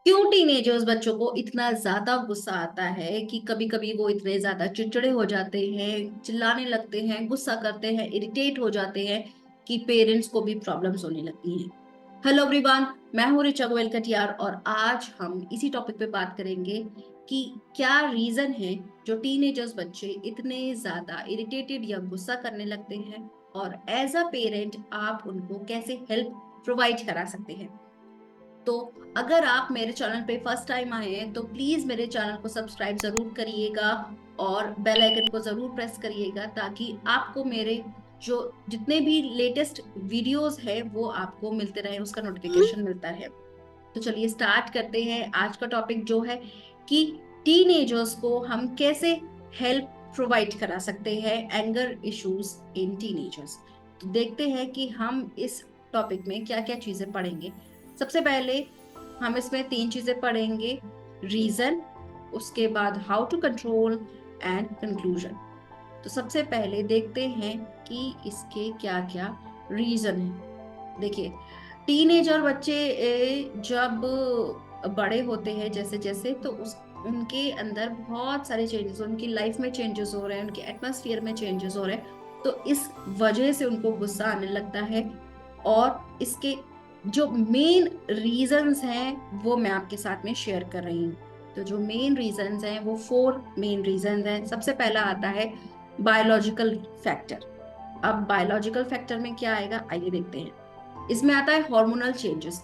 क्यों टीनेजर्स बच्चों को इतना ज्यादा गुस्सा आता है कि कभी कभी वो इतने ज्यादा चिड़चिड़े हो जाते हैं, चिल्लाने लगते हैं, गुस्सा करते हैं, इरिटेट हो जाते हैं कि पेरेंट्स को भी प्रॉब्लम्स होने लगती हैं। हेलो एवरीवन, मैं हूँ रिचा गोयल कटियार और आज हम इसी टॉपिक पे बात करेंगे कि क्या रीजन है जो टीनेजर्स बच्चे इतने ज्यादा इरिटेटेड या गुस्सा करने लगते हैं और एज अ पेरेंट आप उनको कैसे हेल्प प्रोवाइड करा सकते हैं। तो अगर आप मेरे चैनल पे फर्स्ट टाइम आए हैं तो प्लीज मेरे चैनल को सब्सक्राइब जरूर करिएगा और बेल आइकन को जरूर प्रेस करिएगा ताकि आपको मेरे जो जितने भी लेटेस्ट वीडियोस है वो आपको मिलते रहे, उसका नोटिफिकेशन मिलता है। तो चलिए स्टार्ट करते हैं। आज का टॉपिक जो है कि टीनेजर्स को हम कैसे हेल्प प्रोवाइड करा सकते हैं, एंगर इश्यूज इन टीनेजर्स। तो देखते हैं कि हम इस टॉपिक में क्या क्या चीजें पढ़ेंगे। सबसे पहले हम इसमें तीन चीजें पढ़ेंगे: रीजन, उसके बाद how to control and conclusion. तो सबसे पहले देखते हैं कि इसके क्या क्या रीजन है। देखिए, टीनेजर बच्चे जब बड़े होते हैं जैसे जैसे तो उस उनके अंदर बहुत सारे चेंजेस, उनकी लाइफ में चेंजेस हो रहे हैं, उनके एटमॉस्फेयर में चेंजेस हो रहे हैं। तो इस वजह से उनको गुस्सा आने लगता है। और इसके जो मेन रीजंस हैं वो मैं आपके साथ में शेयर कर रही हूँ। तो जो मेन रीजंस हैं वो फोर मेन रीजंस हैं। सबसे पहला आता है बायोलॉजिकल फैक्टर। अब बायोलॉजिकल फैक्टर में क्या आएगा, आइए देखते हैं। इसमें आता है हार्मोनल चेंजेस।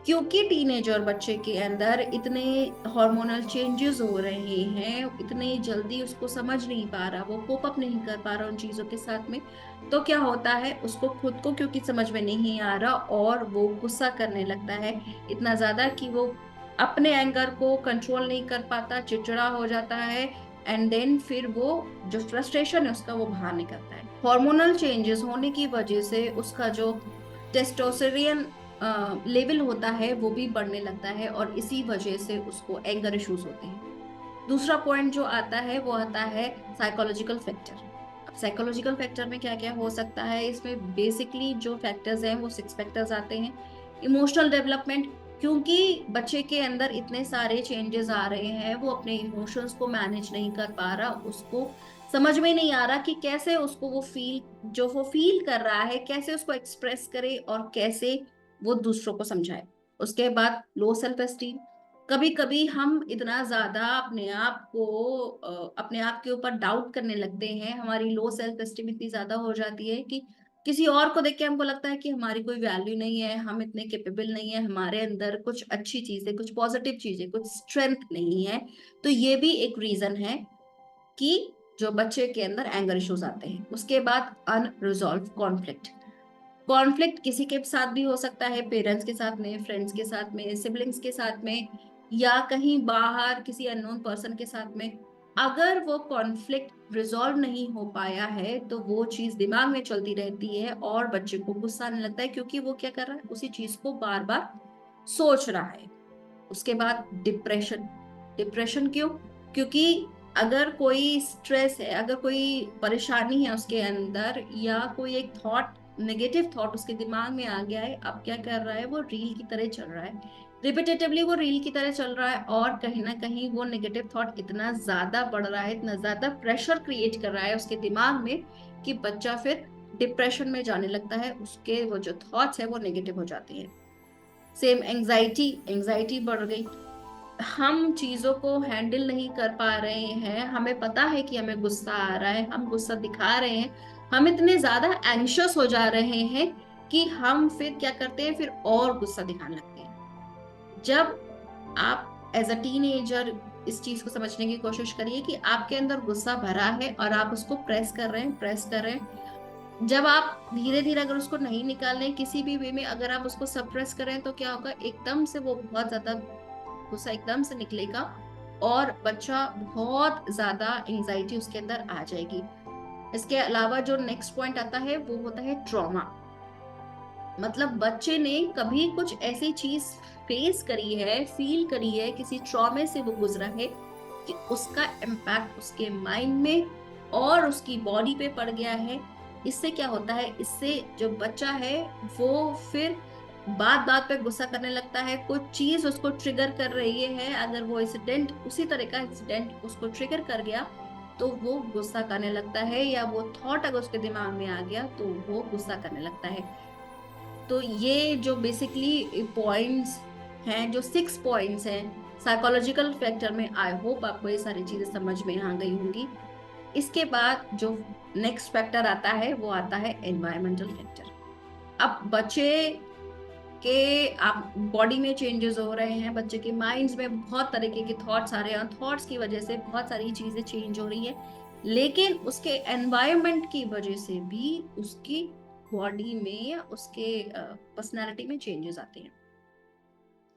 क्योंकि टीनेजर बच्चे के अंदर इतने हार्मोनल चेंजेस हो रहे हैं, इतने जल्दी उसको समझ नहीं पा रहा, वो कोप अप नहीं कर पा रहा उन चीजों के साथ में। तो क्या होता है, उसको खुद को क्योंकि समझ में नहीं आ रहा और वो गुस्सा करने लगता है इतना ज्यादा कि वो अपने एंगर को कंट्रोल नहीं कर पाता, चिड़चिड़ा हो जाता है। एंड देन फिर वो जो फ्रस्ट्रेशन है उसका वो बाहर निकलता है। हार्मोनल चेंजेस होने की वजह से उसका जो टेस्टोस्टेरोन लेवल होता है वो भी बढ़ने लगता है और इसी वजह से उसको एंगर इश्यूज होते हैं। दूसरा पॉइंट जो आता है वो आता है साइकोलॉजिकल फैक्टर। अब साइकोलॉजिकल फैक्टर में क्या क्या हो सकता है, इसमें बेसिकली जो फैक्टर्स हैं वो सिक्स फैक्टर्स आते हैं। इमोशनल डेवलपमेंट, क्योंकि बच्चे के अंदर इतने सारे चेंजेस आ रहे हैं, वो अपने इमोशंस को मैनेज नहीं कर पा रहा, उसको समझ में नहीं आ रहा कि कैसे उसको वो फील कर रहा है कैसे उसको एक्सप्रेस करे और कैसे वो दूसरों को समझाए। उसके बाद लो सेल्फ एस्टीम। कभी कभी हम इतना ज्यादा अपने आप के ऊपर डाउट करने लगते हैं, हमारी लो सेल्फ एस्टीम इतनी ज्यादा हो जाती है कि किसी और को देख के हमको लगता है कि हमारी कोई वैल्यू नहीं है, हम इतने कैपेबल नहीं है, हमारे अंदर कुछ अच्छी चीजें, कुछ पॉजिटिव चीजें, कुछ स्ट्रेंथ नहीं है। तो ये भी एक रीजन है कि जो बच्चे के अंदर एंगर इश्यूज आते हैं। उसके बाद अनरिजॉल्व कॉन्फ्लिक्ट। कॉन्फ्लिक्ट किसी के साथ भी हो सकता है, पेरेंट्स के साथ में, फ्रेंड्स के साथ में, सिबलिंग्स के साथ में, या कहीं बाहर किसी अननोन पर्सन के साथ में। अगर वो कॉन्फ्लिक्ट रिजॉल्व नहीं हो पाया है तो वो चीज दिमाग में चलती रहती है और बच्चे को गुस्सा आने लगता है क्योंकि वो क्या कर रहा है, उसी चीज को बार बार सोच रहा है। उसके बाद डिप्रेशन। डिप्रेशन क्यों? क्योंकि अगर कोई स्ट्रेस है, अगर कोई परेशानी है उसके अंदर, या कोई एक थॉट, नेगेटिव थॉट उसके दिमाग में आ गया है, अब क्या कर रहा है, वो रील की तरह चल रहा है, रिपीटेटिवली वो रील की तरह चल रहा है और कहीं ना कहीं वो नेगेटिव थॉट इतना ज्यादा बढ़ रहा है, इतना ज्यादा प्रेशर क्रिएट कर रहा है उसके दिमाग में कि बच्चा फिर डिप्रेशन में जाने लगता है, उसके वो जो थॉट्स है वो नेगेटिव हो जाती है। सेम एंजाइटी, एंजाइटी बढ़ गई। हम चीजों को हैंडल नहीं कर पा रहे हैं, हमें पता है कि हमें गुस्सा आ रहा है, हम गुस्सा दिखा रहे हैं, हम इतने ज्यादा एंग्शियस हो जा रहे हैं कि हम फिर क्या करते हैं, फिर और गुस्सा दिखाने लगते हैं। जब आप एज अ टीनेजर इस चीज को समझने की कोशिश करिए कि आपके अंदर गुस्सा भरा है और आप उसको प्रेस कर रहे हैं, प्रेस कर रहे हैं। जब आप धीरे धीरे अगर उसको नहीं निकालने किसी भी वे में, अगर आप उसको सप्रेस करें तो क्या होगा, एकदम से वो बहुत ज्यादा गुस्सा एकदम से निकलेगा और बच्चा बहुत ज्यादा एंजाइटी उसके अंदर आ जाएगी। इसके अलावा जो नेक्स्ट पॉइंट आता है वो होता है ट्रॉमा। मतलब बच्चे ने कभी कुछ ऐसी चीज फेस करी है, फील करी है, किसी ट्रॉमे से वो गुजरा है कि उसका इम्पैक्ट उसके माइंड में और उसकी बॉडी पे पड़ गया है। इससे क्या होता है, इससे जो बच्चा है वो फिर बात बात पे गुस्सा करने लगता है, कुछ चीज उसको ट्रिगर कर रही है, अगर वो इंसिडेंट, उसी तरह का इंसिडेंट उसको ट्रिगर कर गया तो वो गुस्सा करने लगता है, या वो थॉट अगर उसके दिमाग में आ गया तो वो गुस्सा करने लगता है। तो ये जो बेसिकली पॉइंट्स हैं, जो 6 पॉइंट्स हैं साइकोलॉजिकल फैक्टर में, आई होप आपको ये सारी चीजें समझ में आ गई होंगी। इसके बाद जो नेक्स्ट फैक्टर आता है वो आता है एनवायरमेंटल फैक्टर। अब बच्चे के आप बॉडी में चेंजेस हो रहे हैं, बच्चे के माइंड्स में बहुत तरीके के थॉट्स आ रहे हैं, थॉट्स की वजह से बहुत सारी चीजें चेंज हो रही है, लेकिन उसके एनवायरनमेंट की वजह से भी उसकी बॉडी में या उसके पर्सनालिटी में चेंजेस आते हैं।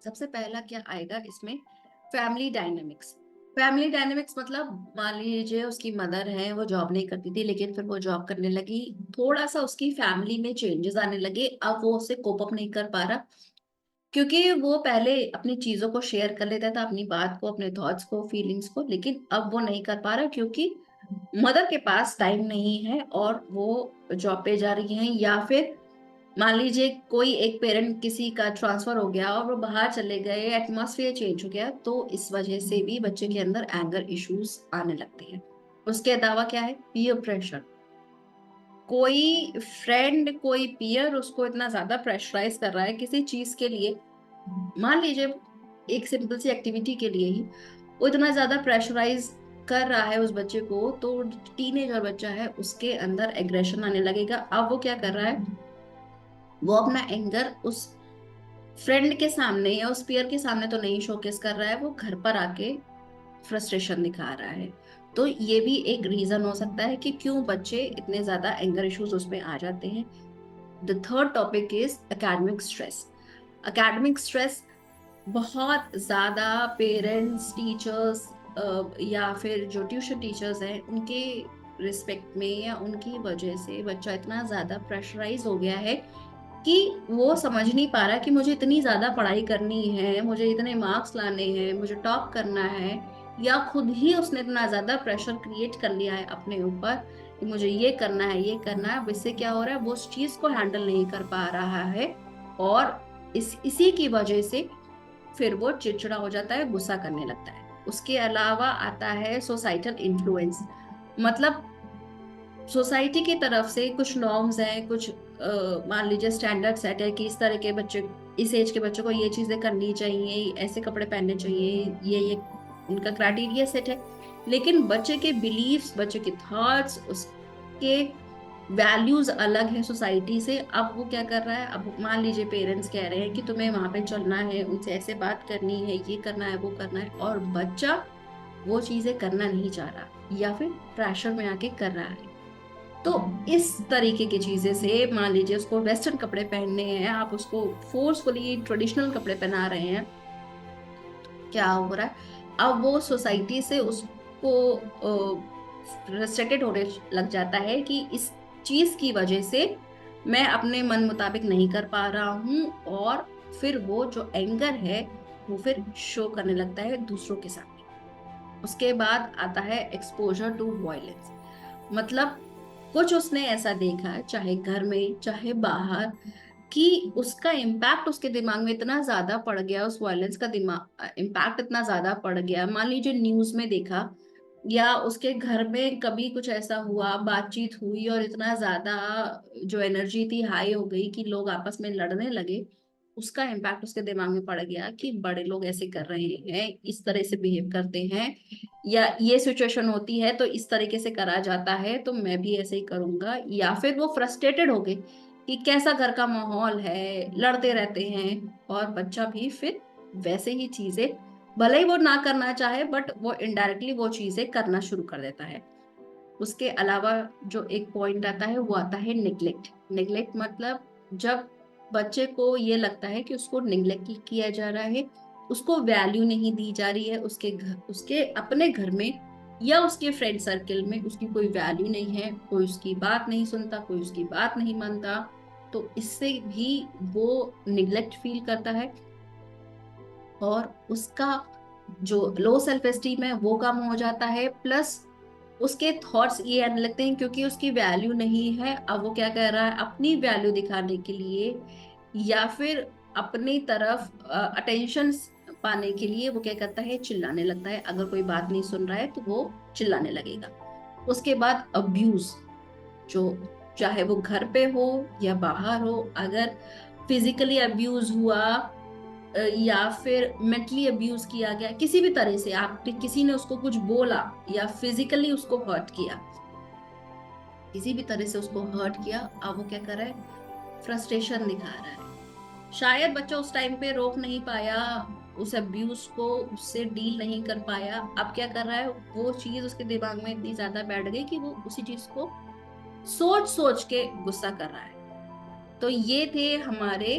सबसे पहला क्या आएगा इसमें, फैमिली डायनेमिक्स। फैमिली डायनेमिक्स मतलब मान लीजिए उसकी मदर है, वो जॉब नहीं करती थी लेकिन फिर वो जॉब करने लगी, थोड़ा सा उसकी फैमिली में चेंजेस आने लगे, अब वो उससे कोप अप नहीं कर पा रहा, क्योंकि वो पहले अपनी चीजों को शेयर कर लेता था, अपनी बात को, अपने थॉट्स को, फीलिंग्स को, लेकिन अब वो नहीं कर पा रहा क्योंकि मदर के पास टाइम नहीं है और वो जॉब पे जा रही हैं, या फिर मान लीजिए कोई एक पेरेंट किसी का ट्रांसफर हो गया और वो बाहर चले गए, एटमॉस्फेयर चेंज हो गया, तो इस वजह से भी बच्चे के अंदर एंगर इश्यूज आने लगते हैं। उसके अलावा क्या है, पीयर प्रेशर। कोई फ्रेंड, कोई पीयर उसको इतना ज्यादा प्रेशराइज कर रहा है किसी चीज के लिए, मान लीजिए एक सिंपल सी एक्टिविटी के लिए ही वो इतना ज्यादा प्रेशराइज कर रहा है उस बच्चे को, तो टीनेजर बच्चा है, उसके अंदर एग्रेशन आने लगेगा। अब वो क्या कर रहा है, वो अपना एंगर उस फ्रेंड के सामने या उस पीयर के सामने तो नहीं शोकेस कर रहा है, वो घर पर आके फ्रस्ट्रेशन दिखा रहा है। तो ये भी एक रीजन हो सकता है कि क्यों बच्चे इतने ज्यादा एंगर इश्यूज उसमें आ जाते हैं। The third topic is academic stress. Academic stress बहुत ज्यादा पेरेंट्स, टीचर्स या फिर जो ट्यूशन टीचर्स हैं उनके रिस्पेक्ट में या उनकी वजह से बच्चा इतना ज्यादा प्रेशराइज हो गया है कि वो समझ नहीं पा रहा कि मुझे इतनी ज्यादा पढ़ाई करनी है, मुझे इतने मार्क्स लाने हैं, मुझे टॉप करना है, या खुद ही उसने इतना ज्यादा प्रेशर क्रिएट कर लिया है अपने ऊपर कि मुझे ये करना है, ये करना है। अब इससे क्या हो रहा है, वो उस चीज को हैंडल नहीं कर पा रहा है, और इसी की वजह से फिर वो चिड़चिड़ा हो जाता है, गुस्सा करने लगता है। उसके अलावा आता है सोसाइटल इन्फ्लुएंस। मतलब सोसाइटी की तरफ से कुछ नॉर्म्स हैं, कुछ मान लीजिए स्टैंडर्ड सेट है कि इस तरह के बच्चे, इस एज के बच्चों को ये चीजें करनी चाहिए, ऐसे कपड़े पहनने चाहिए, ये उनका क्राइटेरिया सेट है। लेकिन बच्चे के बिलीव्स, बच्चे के थॉट्स, उसके वैल्यूज अलग है सोसाइटी से। अब वो क्या कर रहा है, अब मान लीजिए पेरेंट्स कह रहे हैं कि तुम्हें वहां पे चलना है, उनसे ऐसे बात करनी है, ये करना है, वो करना है, और बच्चा वो चीजें करना नहीं चाह रहा या फिर प्रेशर में आके कर रहा है। तो इस तरीके की चीजें से, मान लीजिए उसको वेस्टर्न कपड़े पहनने हैं, आप उसको फोर्सफुली ट्रेडिशनल कपड़े पहना रहे हैं, क्या हो रहा है, अब वो सोसाइटी से उसको फ्रस्ट्रेटेड होने लग जाता है कि इस चीज की वजह से मैं अपने मन मुताबिक नहीं कर पा रहा हूँ, और फिर वो जो एंगर है वो फिर शो करने लगता है दूसरों के सामने। उसके बाद आता है एक्सपोजर टू वायलेंस। मतलब कुछ उसने ऐसा देखा, चाहे घर में चाहे बाहर, कि उसका इम्पैक्ट उसके दिमाग में इतना ज्यादा पड़ गया, उस वायलेंस का दिमाग इम्पैक्ट इतना ज्यादा पड़ गया, मान लीजिए न्यूज में देखा, या उसके घर में कभी कुछ ऐसा हुआ, बातचीत हुई और इतना ज्यादा जो एनर्जी थी हाई हो गई कि लोग आपस में लड़ने लगे, उसका इम्पैक्ट उसके दिमाग में पड़ गया कि बड़े लोग ऐसे कर रहे हैं, इस तरह से बिहेव करते हैं, या ये सिचुएशन होती है तो इस तरीके से करा जाता है, तो मैं भी ऐसे ही करूंगा। या फिर वो फ्रस्ट्रेटेड हो गए कि कैसा घर का माहौल है, लड़ते रहते हैं, और बच्चा भी फिर वैसे ही चीजें, भले ही वो ना करना चाहे बट वो इनडायरेक्टली वो चीजें करना शुरू कर देता है। उसके अलावा जो एक पॉइंट आता है वो आता है निग्लेक्ट। निग्लेक्ट मतलब जब बच्चे को ये लगता है कि उसको निग्लेक्ट किया जा रहा है, उसको वैल्यू नहीं दी जा रही है, उसके घर, उसके अपने घर में या उसके फ्रेंड सर्कल में उसकी कोई वैल्यू नहीं है, कोई उसकी बात नहीं सुनता, कोई उसकी बात नहीं मानता, तो इससे भी वो निग्लेक्ट फील करता है, और उसका जो लो सेल्फ एस्टीम है वो कम हो जाता है। प्लस उसके थॉट्स ये आने लगते हैं क्योंकि उसकी वैल्यू नहीं है, अब वो क्या कर रहा है, अपनी वैल्यू दिखाने के लिए या फिर अपनी तरफ अटेंशन पाने के लिए वो क्या करता है, चिल्लाने लगता है। अगर कोई बात नहीं सुन रहा है तो वो चिल्लाने लगेगा। उसके बाद अब्यूज, जो चाहे वो घर पे हो या बाहर हो, अगर फिजिकली अब्यूज हुआ या फिर मेंटली अब्यूज किया गया किसी भी तरह से, आप किसी ने उसको कुछ बोला या फिजिकली उसको हर्ट किया, किसी भी तरह से उसको हर्ट किया, अब वो क्या कर रहा है, फ्रस्ट्रेशन दिखा रहा है। शायद बच्चा उस टाइम पे रोक नहीं पाया उस अब्यूज को, उससे डील नहीं कर पाया। अब क्या कर रहा है, वो चीज उसके दिमाग में इतनी ज्यादा बैठ गई कि वो उसी चीज को सोच सोच के गुस्सा कर रहा है। तो ये थे हमारे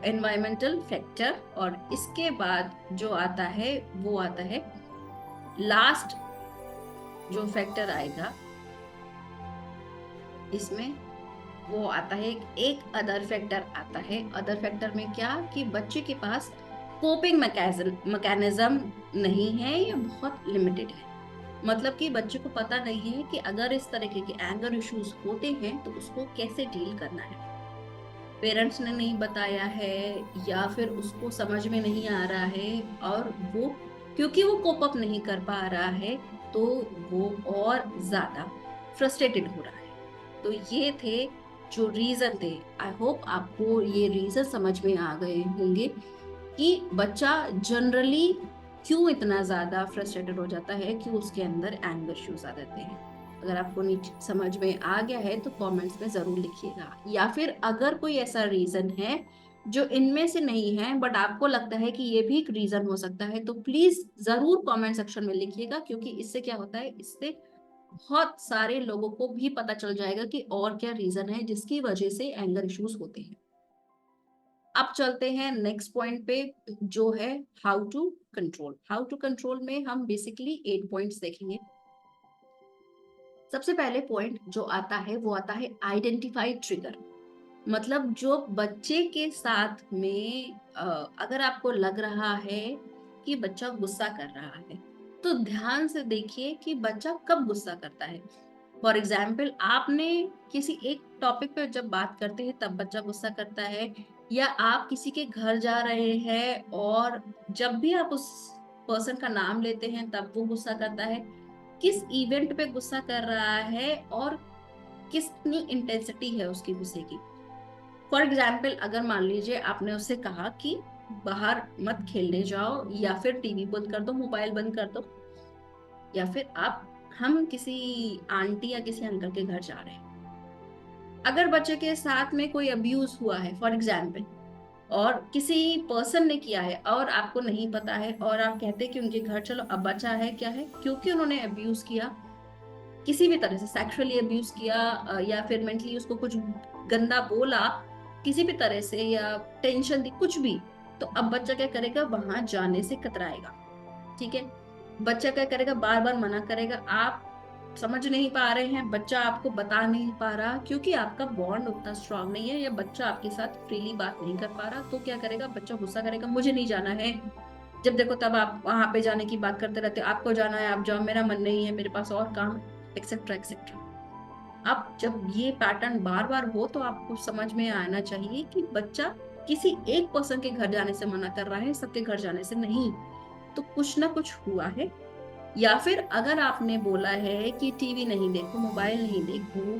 एनवायरमेंटल फैक्टर। और इसके बाद जो आता है वो आता है लास्ट, जो फैक्टर आएगा इसमें, वो आता है एक अदर फैक्टर आता है। अदर फैक्टर में क्या, कि बच्चे के पास कोपिंग मैकेनिज्म नहीं है, ये बहुत लिमिटेड है। मतलब कि बच्चे को पता नहीं है कि अगर इस तरीके के एंगर इश्यूज होते हैं तो उसको कैसे डील करना है। पेरेंट्स ने नहीं बताया है या फिर उसको समझ में नहीं आ रहा है, और वो क्योंकि वो कोप अप नहीं कर पा रहा है तो वो और ज्यादा फ्रस्ट्रेटेड हो रहा है। तो ये थे जो रीजन थे। आई होप आपको ये रीजन समझ में आ गए होंगे कि बच्चा जनरली क्यों इतना ज्यादा फ्रस्ट्रेटेड हो जाता है, क्यों उसके अंदर एंगर इश्यूज आ जाते हैं। अगर आपको नीचे समझ में आ गया है तो कमेंट्स में जरूर लिखिएगा, या फिर अगर कोई ऐसा रीजन है जो इनमें से नहीं है बट आपको लगता है कि ये भी एक रीजन हो सकता है, तो प्लीज जरूर कमेंट सेक्शन में लिखिएगा। क्योंकि इससे क्या होता है, इससे बहुत सारे लोगों को भी पता चल जाएगा कि और क्या रीजन है जिसकी वजह से एंगर इश्यूज होते हैं। अब चलते हैं नेक्स्ट पॉइंट पे, जो है how to control. How to control में हम बेसिकली 8 पॉइंट्स देखेंगे। सबसे पहले पॉइंट जो आता है वो आता है आइडेंटिफाई ट्रिगर। मतलब जो बच्चे के साथ में अगर आपको लग रहा है कि बच्चा गुस्सा कर रहा है, तो ध्यान से देखिए कि बच्चा कब गुस्सा करता है। फॉर एग्जाम्पल, आपने किसी एक टॉपिक पे जब बात करते हैं तब बच्चा गुस्सा करता है, या आप किसी के घर जा रहे हैं और जब भी आप उस पर्सन का नाम लेते हैं तब वो गुस्सा करता है। किस इवेंट पे गुस्सा कर रहा है और कितनी इंटेंसिटी है उसकी गुस्से की। फॉर एग्जाम्पल, अगर मान लीजिए आपने उससे कहा कि बाहर मत खेलने जाओ, या फिर टीवी बंद कर दो, मोबाइल बंद कर दो, या फिर हम किसी आंटी या किसी अंकल के घर जा रहे हैं। अगर बच्चे के साथ में कोई अब्यूज हुआ है फॉर एग्जाम्पल, और किसी पर्सन ने किया है और आपको नहीं पता है, और आप कहते हैं कि उनके घर चलो, अब बचा है क्या है, क्योंकि उन्होंने अब्यूज किया, किसी भी तरह से सेक्सुअली अब्यूज किया, या फिर मेंटली उसको कुछ गंदा बोला किसी भी तरह से, या टेंशन दी, कुछ भी, तो अब बच्चा क्या करेगा, वहां जाने से कतराएगा। ठीक है, बच्चा क्या करेगा, बार बार मना करेगा। आप समझ नहीं पा रहे हैं, बच्चा आपको बता नहीं पा रहा क्योंकि आपका बॉन्ड उतना स्ट्रांग नहीं है, या बच्चा आपके साथ फ्रीली बात नहीं कर पा रहा, तो क्या करेगा, बच्चा गुस्सा करेगा, मुझे नहीं जाना है। जब देखो तब आप वहां पे जाने की बात करते रहते हो, आपको जाना है आप जाओ, मेरा मन नहीं है, मेरे पास और काम, एक्सेट्रा एक्सेट्रा। अब जब ये पैटर्न बार बार हो तो आपको समझ में आना चाहिए कि बच्चा किसी एक पर्सन के घर जाने से मना कर रहा है, सबके घर जाने से नहीं। तो कुछ ना कुछ हुआ है। या फिर अगर आपने बोला है कि टीवी नहीं देखो, मोबाइल नहीं देखो,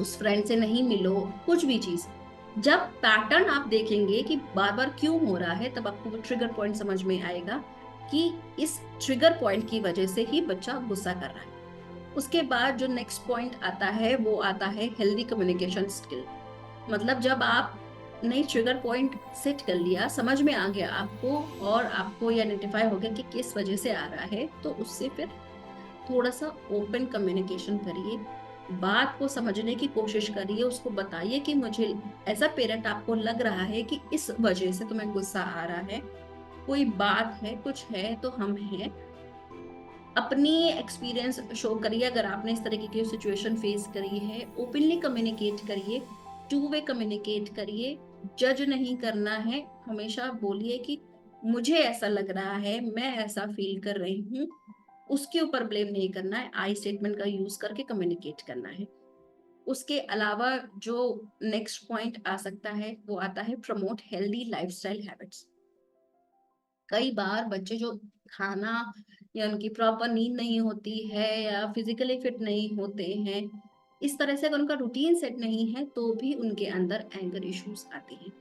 उस फ्रेंड से नहीं मिलो, कुछ भी चीज, जब पैटर्न आप देखेंगे कि बार बार क्यों हो रहा है, तब आपको वो ट्रिगर पॉइंट समझ में आएगा कि इस ट्रिगर पॉइंट की वजह से ही बच्चा गुस्सा कर रहा है। उसके बाद जो नेक्स्ट पॉइंट आता है वो आता है हेल्दी कम्युनिकेशन स्किल। मतलब जब आप नई ट्रिगर पॉइंट सेट कर लिया, समझ में आ गया आपको, और आपको ये आइडेंटिफाई हो गया कि किस वजह से आ रहा है, तो उससे फिर थोड़ा सा ओपन कम्युनिकेशन करिए, बात को समझने की कोशिश करिए, उसको बताइए कि मुझे एज अ पेरेंट आपको लग रहा है कि इस वजह से तुम्हें गुस्सा आ रहा है, कोई बात है, कुछ है, तो हम हैं। अपनी एक्सपीरियंस शो करिए, अगर आपने इस तरीके की सिचुएशन फेस करी है, ओपनली कम्युनिकेट करिए, टू वे कम्युनिकेट करिए। जज नहीं करना है, हमेशा बोलिए कि मुझे ऐसा लग रहा है, मैं ऐसा फील कर रही हूँ, उसके ऊपर ब्लेम नहीं करना है, आई स्टेटमेंट का यूज करके कम्युनिकेट करना है। उसके अलावा जो नेक्स्ट पॉइंट आ सकता है वो आता है प्रमोट हेल्दी लाइफस्टाइल हैबिट्स। कई बार बच्चे जो खाना या उनकी प्रॉपर नींद नहीं होती है या फिजिकली फिट नहीं होते हैं, इस तरह से अगर उनका रूटीन सेट नहीं है तो भी उनके अंदर एंगर इश्यूज आते हैं।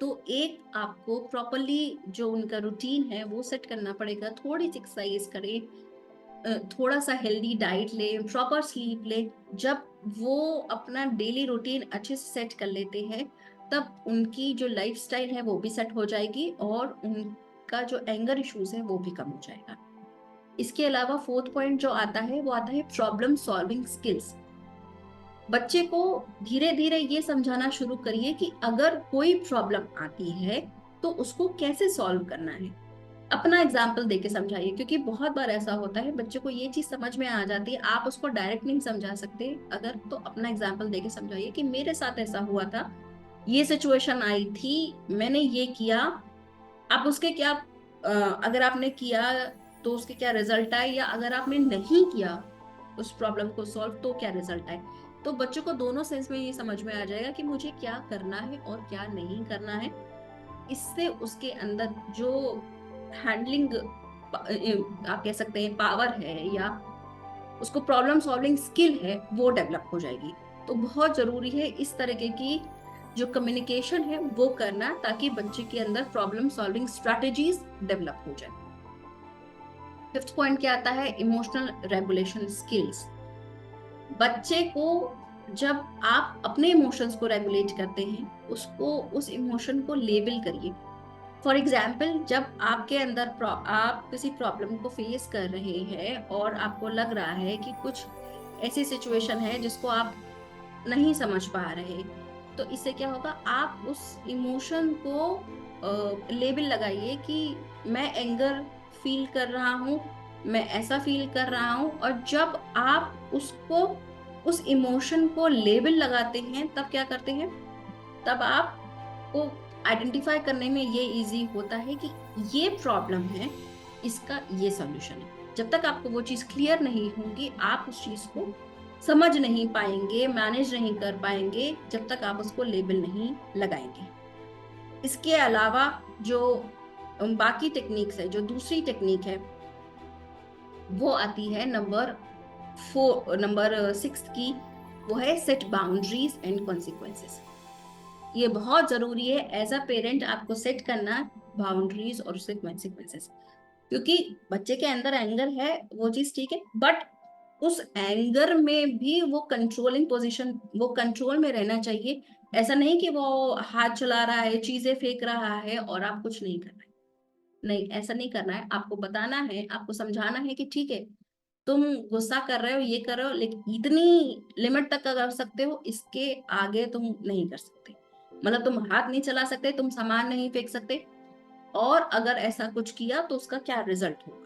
तो एक आपको प्रॉपरली जो उनका रूटीन है वो सेट करना पड़ेगा, थोड़ी सी एक्सरसाइज करें, थोड़ा सा हेल्दी डाइट ले, प्रॉपर स्लीप ले। जब वो अपना डेली रूटीन अच्छे से सेट कर लेते हैं तब उनकी जो लाइफस्टाइल है वो भी सेट हो जाएगी और उनका जो एंगर इश्यूज है वो भी कम हो जाएगा। इसके अलावा फोर्थ पॉइंट जो आता है वो आता है प्रॉब्लम सॉल्विंग स्किल्स। बच्चे को धीरे धीरे ये समझाना शुरू करिए कि अगर कोई प्रॉब्लम आती है तो उसको कैसे सॉल्व करना है। अपना एग्जाम्पल देके समझाइए, क्योंकि बहुत बार ऐसा होता है बच्चे को ये चीज समझ में आ जाती है, आप उसको डायरेक्ट नहीं समझा सकते। अगर तो अपना एग्जाम्पल देके समझाइए कि मेरे साथ ऐसा हुआ था, ये सिचुएशन आई थी, मैंने ये किया, आप उसके क्या अगर आपने किया तो उसके क्या रिजल्ट आए, या अगर आपने नहीं किया उस प्रॉब्लम को सॉल्व तो क्या रिजल्ट आए। तो बच्चों को दोनों सेंस में ये समझ में आ जाएगा कि मुझे क्या करना है और क्या नहीं करना है। इससे उसके अंदर जो हैंडलिंग आप कह सकते हैं पावर है या उसको प्रॉब्लम सॉल्विंग स्किल है वो डेवलप हो जाएगी। तो बहुत जरूरी है इस तरीके की जो कम्युनिकेशन है वो करना, ताकि बच्चे के अंदर प्रॉब्लम सॉल्विंग स्ट्रैटेजीज डेवलप हो जाए। फिफ्थ पॉइंट क्या आता है, इमोशनल रेगुलेशन स्किल्स। बच्चे को जब आप अपने इमोशंस को रेगुलेट करते हैं, उसको उस इमोशन को लेबल करिए। फॉर एग्जाम्पल, जब आपके अंदर आप किसी प्रॉब्लम को फेस कर रहे हैं और आपको लग रहा है कि कुछ ऐसी सिचुएशन है जिसको आप नहीं समझ पा रहे, तो इससे क्या होगा, आप उस इमोशन को लेबल लगाइए कि मैं एंगर फील कर रहा हूँ, मैं ऐसा फील कर रहा हूँ। और जब आप उसको उस इमोशन को लेबल लगाते हैं तब क्या करते हैं, तब आपको आइडेंटिफाई करने में ये इजी होता है कि ये प्रॉब्लम है, इसका ये सॉल्यूशन है। जब तक आपको वो चीज क्लियर नहीं होगी आप उस चीज को समझ नहीं पाएंगे, मैनेज नहीं कर पाएंगे, जब तक आप उसको लेबल नहीं लगाएंगे। इसके अलावा जो बाकी टेक्निक्स है, जो दूसरी टेक्निक है वो आती है नंबर 6 की, वो है सेट बाउंड्रीज एंड कॉन्सिक्वेंसेस। ये बहुत जरूरी है एज अ पेरेंट आपको सेट करना बाउंड्रीज और उसके कॉन्सिक्वेंसेस। क्योंकि बच्चे के अंदर एंगर है वो चीज ठीक है, बट उस एंगर में भी वो कंट्रोलिंग पोजीशन, वो कंट्रोल में रहना चाहिए। ऐसा नहीं कि वो हाथ चला रहा है, चीजें फेंक रहा है और आप कुछ नहीं कर रहे। नहीं, ऐसा नहीं करना है। आपको बताना है, आपको समझाना है कि ठीक है, तुम गुस्सा कर रहे हो, ये कर रहे हो, लेकिन इतनी लिमिट तक का कर सकते हो, इसके आगे तुम नहीं कर सकते। मतलब तुम हाथ नहीं चला सकते, तुम सामान नहीं फेंक सकते, और अगर ऐसा कुछ किया तो उसका क्या रिजल्ट होगा।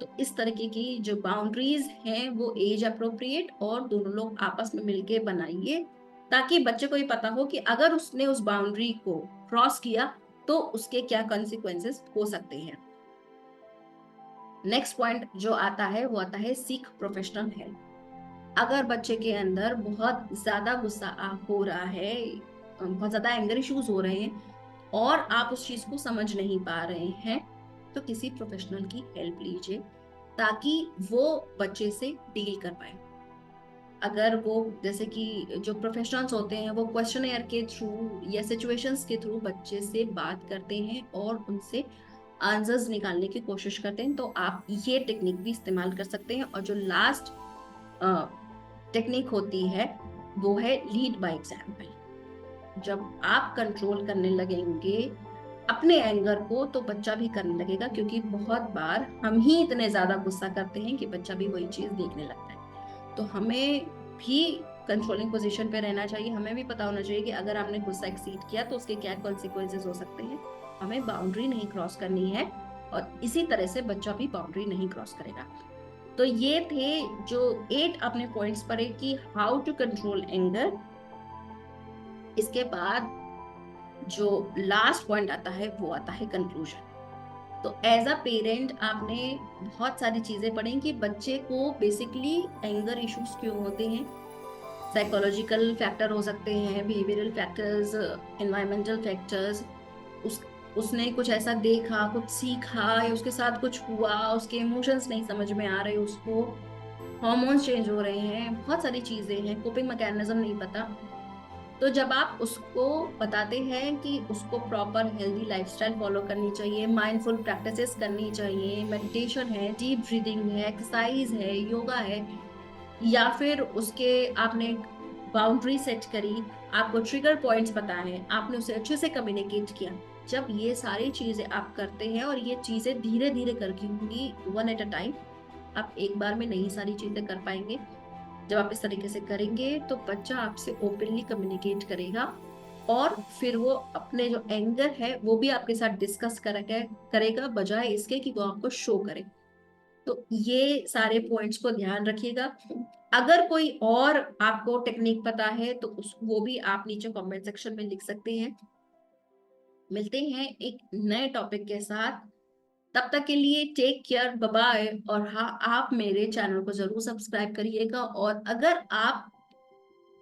तो इस तरीके की जो बाउंड्रीज हैं वो एज अप्रोप्रिएट और दोनों लोग आपस में मिलके बनाइए, ताकि बच्चे को ये पता हो कि अगर उसने उस बाउंड्री को क्रॉस किया तो उसके क्या कॉन्सिक्वेंसेस हो सकते हैं। नेक्स्ट पॉइंट जो आता है वो आता है सीक प्रोफेशनल हेल्प। अगर बच्चे के अंदर बहुत ज्यादा गुस्सा हो रहा है, बहुत ज्यादा एंगर इश्यूज हो रहे हैं और आप उस चीज को समझ नहीं पा रहे हैं, तो किसी प्रोफेशनल की हेल्प लीजिए ताकि वो बच्चे से डील कर पाए। अगर वो, जैसे कि जो प्रोफेशनल्स होते हैं वो क्वेश्चनेयर के थ्रू या सिचुएशंस के थ्रू बच्चे से बात करते हैं और उनसे आंसर्स निकालने की कोशिश करते हैं, तो आप ये टेक्निक भी इस्तेमाल कर सकते हैं। और जो लास्ट टेक्निक होती है वो है लीड बाय एग्जाम्पल। जब आप कंट्रोल करने लगेंगे अपने एंगर को तो बच्चा भी करने लगेगा, क्योंकि बहुत बार हम ही इतने ज्यादा गुस्सा करते हैं कि बच्चा भी वही चीज देखने लगता है। तो हमें भी कंट्रोलिंग पोजीशन पे रहना चाहिए। हमें भी पता होना चाहिए कि अगर आपने गुस्सा एक्सीड किया तो उसके क्या कॉन्सिक्वेंसेस हो सकते हैं। हमें बाउंड्री नहीं क्रॉस करनी है और इसी तरह से बच्चा भी बाउंड्री नहीं क्रॉस करेगा। तो ये थे जो 8 अपने पॉइंट्स पढ़े कि हाउ टू कंट्रोल एंगर। इसके बाद जो लास्ट पॉइंट आता है वो आता है कंक्लूजन। तो एज अ पेरेंट आपने बहुत सारी चीजें पढ़ी कि बच्चे को बेसिकली एंगर इश्यूज क्यों होते हैं, साइकोलॉजिकल फैक्टर हो सकते हैं, बिहेवियरल फैक्टर्स, एनवायरमेंटल फैक्टर्स। उस उसने कुछ ऐसा देखा, कुछ सीखा, या उसके साथ कुछ हुआ, उसके इमोशंस नहीं समझ में आ रहे उसको, हॉर्मोन्स चेंज हो रहे हैं, बहुत सारी चीजें हैं, कोपिंग मैकेनिज्म नहीं पता। तो जब आप उसको बताते हैं कि उसको प्रॉपर हेल्दी लाइफस्टाइल फॉलो करनी चाहिए, माइंडफुल प्रैक्टिसेस करनी चाहिए, मेडिटेशन है, डीप ब्रीदिंग है, एक्सरसाइज है, योगा है, या फिर उसके आपने बाउंड्री सेट करी, आपको ट्रिगर पॉइंट्स बताए, आपने उसे अच्छे से कम्युनिकेट किया। जब ये सारी चीजें आप करते हैं, और ये चीजें धीरे धीरे करके होंगी, वन एट अ टाइम, आप एक बार में नहीं सारी चीजें कर पाएंगे। जब आप इस तरीके से करेंगे तो बच्चा आपसे ओपनली कम्युनिकेट करेगा, और फिर वो अपने जो एंगर है वो भी आपके साथ डिस्कस करेगा करेगा बजाय इसके कि वो आपको शो करे। तो ये सारे पॉइंट्स को ध्यान रखिएगा। अगर कोई और आपको टेक्निक पता है तो उस वो भी आप नीचे कमेंट सेक्शन में लिख सकते हैं। मिलते हैं एक नए टॉपिक के साथ, तब तक के लिए टेक केयर, बाय बाय। और हाँ, आप मेरे चैनल को जरूर सब्सक्राइब करिएगा, और अगर आप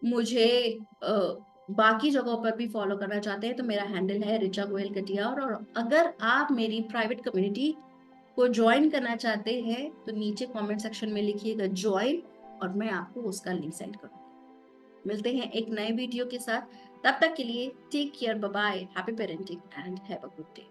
मुझे बाकी जगहों पर भी फॉलो करना चाहते हैं तो मेरा हैंडल है रिचा गोयल कटियार। और अगर आप मेरी प्राइवेट कम्युनिटी को ज्वाइन करना चाहते हैं तो नीचे कमेंट सेक्शन में लिखिएगा ज्वाइन, और मैं आपको उसका लिंक सेंड करूँगी। मिलते हैं एक नए वीडियो के साथ, तब तक के लिए take care, bye bye, happy parenting and have a good day.